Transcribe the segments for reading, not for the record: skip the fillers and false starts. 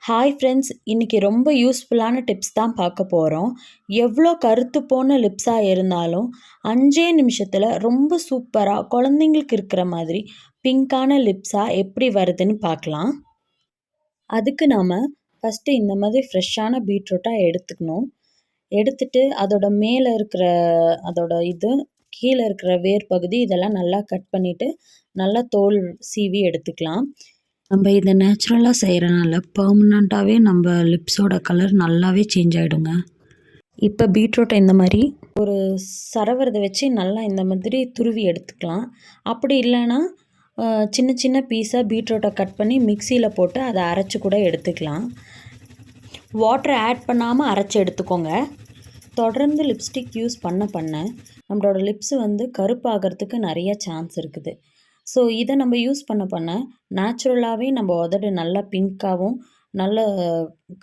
Hi friends, இன்றைக்கி ரொம்ப யூஸ்ஃபுல்லான டிப்ஸ் தான் பார்க்க போகிறோம். எவ்வளோ கருத்து போன லிப்ஸாக இருந்தாலும் 5 நிமிஷத்தில் ரொம்ப சூப்பராக குழந்தைங்களுக்கு இருக்கிற மாதிரி பிங்க்கான லிப்ஸாக எப்படி வருதுன்னு பார்க்கலாம். அதுக்கு நாம் ஃபஸ்ட்டு இந்த மாதிரி ஃப்ரெஷ்ஷான பீட்ரூட்டாக எடுத்துக்கணும். எடுத்துட்டு அதோட மேலே இருக்கிற அதோட கீழே இருக்கிற வேர் பகுதி இதெல்லாம் நல்லா கட் பண்ணிவிட்டு நல்லா தோல் சீவி எடுத்துக்கலாம். நம்ம இதை நேச்சுரலாக செய்கிறனால பெர்மனண்ட்டாகவே நம்ம லிப்ஸோட கலர் நல்லாவே சேஞ்ச் ஆகிடுங்க. இப்போ பீட்ரூட்டை இந்த மாதிரி ஒரு சரவரதை வச்சு நல்லா இந்த மாதிரி துருவி எடுத்துக்கலாம். அப்படி இல்லைன்னா சின்ன சின்ன பீஸாக பீட்ரூட்டை கட் பண்ணி மிக்சியில் போட்டு அதை அரைச்சி கூட எடுத்துக்கலாம். வாட்டரை ஆட் பண்ணாமல் அரைச்சி எடுத்துக்கோங்க. தொடர்ந்து லிப்ஸ்டிக் யூஸ் பண்ண நம்மளோட லிப்ஸ் கருப்பாகிறதுக்கு நிறைய சான்ஸ் இருக்குது. ஸோ இதை நம்ம யூஸ் பண்ண நேச்சுரலாகவே நம்ம உதடு நல்லா பிங்க்காகவும் நல்ல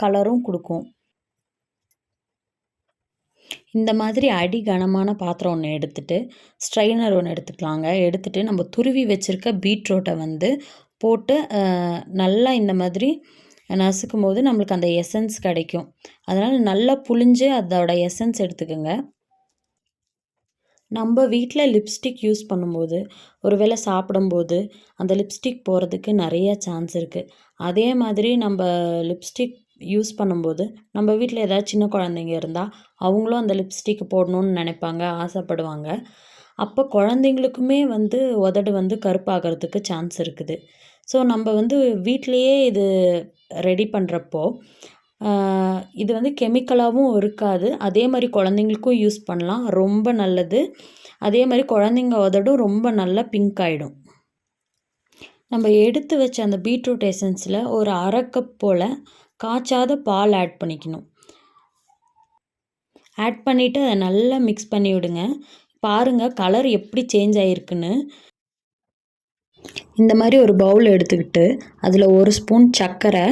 கலரும் கொடுக்கும். இந்த மாதிரி அடி கனமான பாத்திரம் ஒன்று எடுத்துகிட்டு ஸ்ட்ரைனர் ஒன்று எடுத்துக்கலாங்க. எடுத்துகிட்டு நம்ம துருவி வச்சுருக்க பீட்ரூட்டை போட்டு நல்லா இந்த மாதிரி நசுக்கும் போது நம்மளுக்கு அந்த எசன்ஸ் கிடைக்கும். அதனால் நல்லா புழிஞ்சு அதோட எசன்ஸ் எடுத்துக்கோங்க. நம்ம வீட்டில் லிப்ஸ்டிக் யூஸ் பண்ணும்போது ஒரு வேளை சாப்பிடும்போது அந்த லிப்ஸ்டிக் போகிறதுக்கு நிறைய சான்ஸ் இருக்குது. அதே மாதிரி நம்ம லிப்ஸ்டிக் யூஸ் பண்ணும்போது நம்ம வீட்டில் ஏதாவது சின்ன குழந்தைங்க இருந்தால் அவங்களும் அந்த லிப்ஸ்டிக் போடணுன்னு நினைப்பாங்க, ஆசைப்படுவாங்க. அப்போ குழந்தைங்களுக்குமே உதடு கருப்பாகிறதுக்கு சான்ஸ் இருக்குது. ஸோ நம்ம வீட்டிலையே இது ரெடி பண்ணுறப்போ இது கெமிக்கலாகவும் இருக்காது. அதே மாதிரி குழந்தைங்களுக்கும் யூஸ் பண்ணலாம், ரொம்ப நல்லது. அதே மாதிரி குழந்தைங்க உதடும் ரொம்ப நல்லா பிங்க் ஆகிடும். நம்ம எடுத்து வச்ச அந்த பீட்ரூட் எசன்ஸில் ஒரு 1/2 கப் போல் காய்ச்சாத பால் ஆட் பண்ணிக்கணும். ஆட் பண்ணிவிட்டு அதை நல்லா மிக்ஸ் பண்ணி விடுங்க. பாருங்கள் கலர் எப்படி சேஞ்ச் ஆகிருக்குன்னு. இந்த மாதிரி ஒரு பவுல் எடுத்துக்கிட்டு அதில் 1 ஸ்பூன் சர்க்கரை,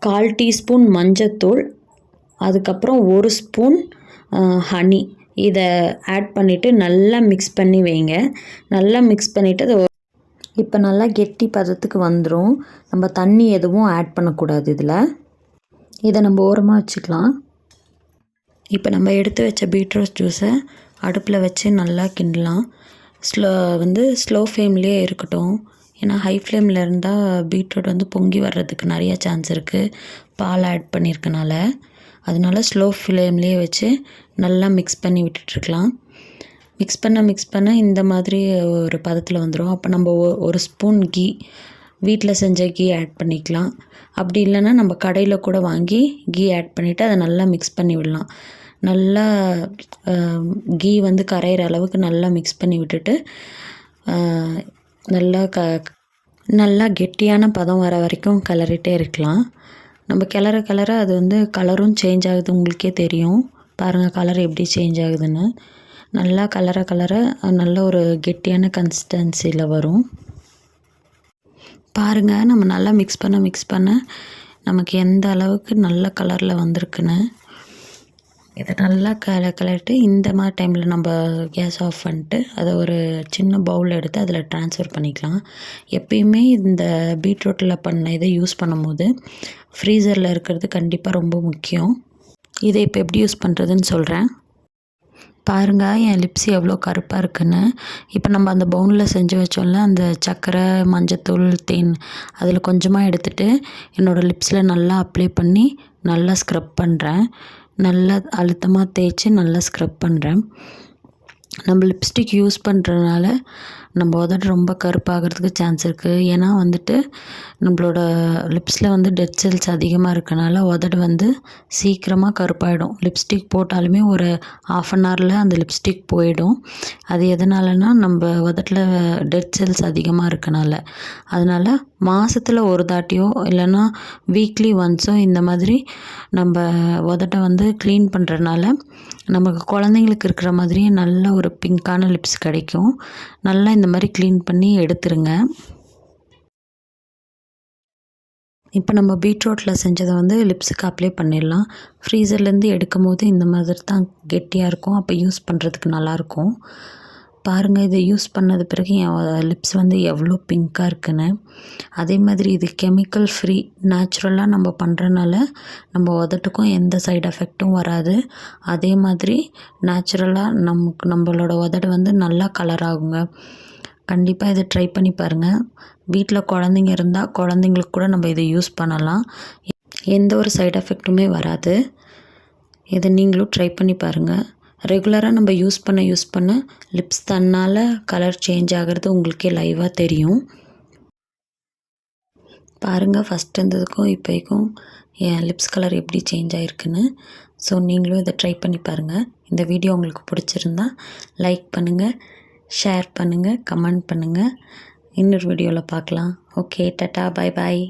1/4 டீஸ்பூன் மஞ்சத்தூள், அதுக்கப்புறம் 1 ஸ்பூன் ஹனி இதை ஆட் பண்ணிவிட்டு நல்லா மிக்ஸ் பண்ணி வைங்க. நல்லா மிக்ஸ் பண்ணிவிட்டு அதை இப்போ நல்லா கெட்டி பதத்துக்கு வந்துடும். நம்ம தண்ணி எதுவும் ஆட் பண்ணக்கூடாது. இதை நம்ம ஓரமாக வச்சுக்கலாம். இப்போ நம்ம எடுத்து வச்ச பீட்ரூட் ஜூஸை அடுப்பில் வச்சு நல்லா கிண்டலாம். ஸ்லோ ஃப்ளேம்லேயே இருக்கட்டும். ஏன்னா ஹை ஃப்ளேமில் இருந்தால் பீட்ரூட் பொங்கி வர்றதுக்கு நிறைய சான்ஸ் இருக்குது, பால் ஆட் பண்ணியிருக்கனால. அதனால ஸ்லோ ஃப்ளேம்லேயே வச்சு நல்லா மிக்ஸ் பண்ணி விட்டுட்ருக்கலாம். மிக்ஸ் பண்ண இந்த மாதிரி ஒரு பதத்தில் வந்துடும். அப்போ நம்ம 1 ஸ்பூன் கீ, வீட்டில் செஞ்ச கீ ஆட் பண்ணிக்கலாம். அப்படி இல்லைன்னா நம்ம கடையில் கூட வாங்கி கீ ஆட் பண்ணிவிட்டு அதை நல்லா மிக்ஸ் பண்ணி விடலாம். நல்லா கீ கரையிற அளவுக்கு நல்லா மிக்ஸ் பண்ணி விட்டுட்டு நல்லா கெட்டியான பதம் வர வரைக்கும் கிளறிட்டே இருக்கலாம். நம்ம கிளற அது கலரும் சேஞ்ச் ஆகுது, உங்களுக்கே தெரியும். பாருங்கள் கலர் எப்படி சேஞ்ச் ஆகுதுன்னு. நல்லா கலர நல்ல ஒரு கெட்டியான கன்சிஸ்டன்சியில் வரும். பாருங்கள் நம்ம நல்லா மிக்ஸ் பண்ண நமக்கு எந்த அளவுக்கு நல்ல கலரில் வந்திருக்குன்னு. இதை நல்லா கிளறிட்டு இந்த மாதிரி டைமில் நம்ம கேஸ் ஆஃப் பண்ணிட்டு அதை ஒரு சின்ன பவுல் எடுத்து அதில் ட்ரான்ஸ்ஃபர் பண்ணிக்கலாம். எப்பயுமே இந்த பீட்ரூட்டில் பண்ண இதை யூஸ் பண்ணும்போது ஃப்ரீசரில் இருக்கிறது கண்டிப்பாக ரொம்ப முக்கியம். இதை இப்போ எப்படி யூஸ் பண்ணுறதுன்னு சொல்கிறேன். பாருங்கள் என் லிப்ஸ் எவ்வளோ கருப்பாக இருக்குன்னு. இப்போ நம்ம அந்த பவுனில் செஞ்சு வச்சோம்ல அந்த சர்க்கரை, மஞ்சத்தூள், தேன் அதில் கொஞ்சமாக எடுத்துகிட்டு என்னோடய லிப்ஸில் நல்லா அப்ளை பண்ணி நல்லா ஸ்க்ரப் பண்ணுறேன். நல்லா அழுத்தமாக தேய்ச்சி நல்லா ஸ்க்ரப் பண்ணுறேன். நம்ம லிப்ஸ்டிக் யூஸ் பண்ணுறதுனால நம்ம உதடு ரொம்ப கருப்பாகிறதுக்கு சான்ஸ் இருக்குது. ஏன்னா நம்மளோட லிப்ஸில் டெட் செல்ஸ் அதிகமாக இருக்கனால உதடு சீக்கிரமாக கருப்பாயிடும். லிப்ஸ்டிக் போட்டாலுமே ஒரு 1/2 அன் ஹவரில் அந்த லிப்ஸ்டிக் போயிடும். அது எதனாலனா நம்ம உதட்டில் டெட் செல்ஸ் அதிகமாக இருக்கனால. அதனால் மாதத்தில் ஒரு தாட்டியோ இல்லைன்னா வீக்லி ஒன்ஸோ இந்த மாதிரி நம்ம உதட்டை க்ளீன் பண்ணுறதுனால நமக்கு குழந்தைங்களுக்கு இருக்கிற மாதிரியே நல்ல ஒரு பிங்க்கான லிப்ஸ் கிடைக்கும். நல்லா இந்த மாதிரி க்ளீன் பண்ணி எடுத்துருங்க. இப்போ நம்ம பீட்ரூட்டில் செஞ்சதை லிப்ஸுக்கு அப்ளை பண்ணிடலாம். ஃப்ரீசர்லேருந்து எடுக்கும் போது இந்த மாதிரி தான் கெட்டியாக இருக்கும். அப்போ யூஸ் பண்ணுறதுக்கு நல்லாயிருக்கும். பாருங்கள், இதை யூஸ் பண்ணது பிறகு என் லிப்ஸ் வந்து எவ்வளோ பிங்க்காக இருக்குன்னு. அதே மாதிரி இது கெமிக்கல் ஃப்ரீ, நேச்சுரலாக நம்ம பண்ணுறனால நம்ம உதட்டுக்கும் எந்த சைடு எஃபெக்ட்டும் வராது. அதே மாதிரி நேச்சுரலாக நம்மளோட உதடு வந்து நல்லா கலர் ஆகுங்க. கண்டிப்பாக இதை ட்ரை பண்ணி பாருங்கள். வீட்டில் குழந்தைங்க இருந்தால் குழந்தைங்களுக்கு கூட நம்ம இதை யூஸ் பண்ணலாம். எந்த ஒரு சைடு எஃபெக்ட்டுமே வராது. இதை நீங்களும் ட்ரை பண்ணி பாருங்கள். ரெகுலராக நம்ம யூஸ் பண்ண லிப்ஸ் தன்னால் கலர் சேஞ்ச் ஆகிறது உங்களுக்கே லைவாக தெரியும். பாருங்கள், ஃபஸ்ட் இருந்ததுக்கும் இப்போக்கும் என் லிப்ஸ் கலர் எப்படி சேஞ்ச் ஆகிருக்குன்னு. ஸோ நீங்களும் இதை ட்ரை பண்ணி பாருங்கள். இந்த வீடியோ உங்களுக்கு பிடிச்சிருந்தா லைக் பண்ணுங்கள், ஷேர் பண்ணுங்கள், கமெண்ட் பண்ணுங்கள். இன்னொரு வீடியோவில் பார்க்கலாம். Okay, Tata, bye bye.